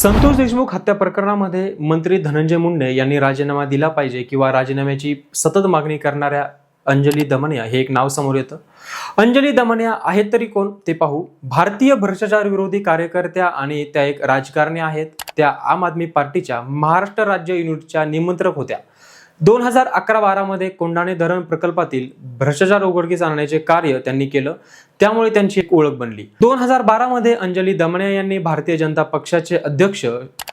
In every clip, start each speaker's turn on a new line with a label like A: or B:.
A: संतोष देशमुख हत्या प्रकरणामध्ये मंत्री धनंजय मुंडे यांनी राजीनामा दिला पाहिजे किंवा राजीनाम्याची सतत मागणी करणाऱ्या अंजली दमनिया हे एक नाव समोर येतं। अंजली दमनिया आहेत तरी कोण ते पाहू। भारतीय भ्रष्टाचार विरोधी कार्यकर्त्या आणि त्या एक राजकारणी आहेत। त्या आम आदमी पार्टीच्या महाराष्ट्र राज्य युनिटच्या निमंत्रक होत्या। 2011-12 मध्ये कोंढाणे धरण प्रकल्पातील भ्रष्टाचार उघडकीस आणण्याचे कार्य त्यांनी केलं, त्यामुळे त्यांची एक ओळख बनली। 2012 मध्ये अंजली दमनिया यांनी भारतीय जनता पक्षाचे अध्यक्ष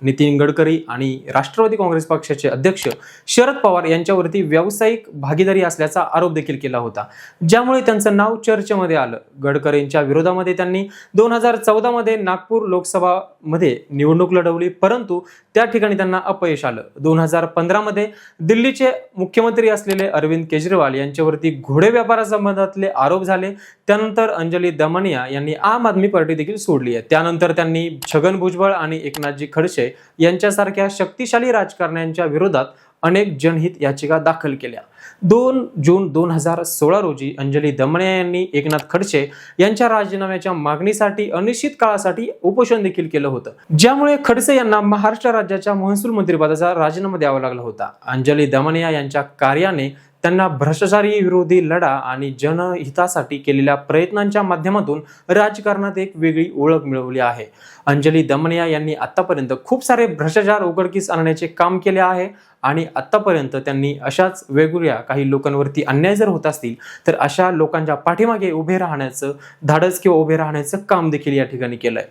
A: नितीन गडकरी आणि राष्ट्रवादी काँग्रेस पक्षाचे अध्यक्ष शरद पवार यांच्यावरती व्यावसायिक भागीदारी असल्याचा आरोप देखील केला होता, ज्यामुळे त्यांचं नाव चर्चेमध्ये आलं। गडकरींच्या विरोधामध्ये त्यांनी 2014 मध्ये नागपूर लोकसभा मध्ये निवडणूक लढवली, परंतु त्या ठिकाणी त्यांना अपयश आलं। 2015 मध्ये दिल्लीचे मुख्यमंत्री असलेले अरविंद केजरीवाल यांच्यावरती घोडे व्यापारासंबंधातले आरोप झाले। त्यानंतर अंजली दमनिया यांनी आम आदमी पार्टी देखील सोडली आहे। त्यानंतर त्यांनी छगन भुजबळ आणि एकनाथजी खडसे यांच्यासारख्या शक्तिशाली राजकारण्यांच्या विरोधात अनेक जनहित याचिका दाखल केल्या। 2 जून 2016 रोजी अंजली दमनिया यांनी एकनाथ खडसे यांच्या राजीनाम्याच्या मागणीसाठी अनिश्चित काळासाठी उपोषण देखील केलं होतं, ज्यामुळे खडसे यांना महाराष्ट्र राज्याच्या महसूल मंत्रिपदाचा राजीनामा द्यावा लागला होता। अंजली दमनिया यांच्या कार्याने त्यांना भ्रष्टाचारी विरोधी लढा आणि जनहितासाठी केलेल्या प्रयत्नांच्या माध्यमातून राजकारणात एक वेगळी ओळख मिळवली आहे। अंजली दमनिया यांनी आतापर्यंत खूप सारे भ्रष्टाचार उघडकीस आणण्याचे काम केले आहे आणि आतापर्यंत त्यांनी अशाच वेगवेगळ्या काही लोकांवरती अन्याय जर होत असतील तर अशा लोकांच्या पाठीमागे उभे राहण्याचं धाडस किंवा उभे राहण्याचं काम देखील या ठिकाणी केलंय।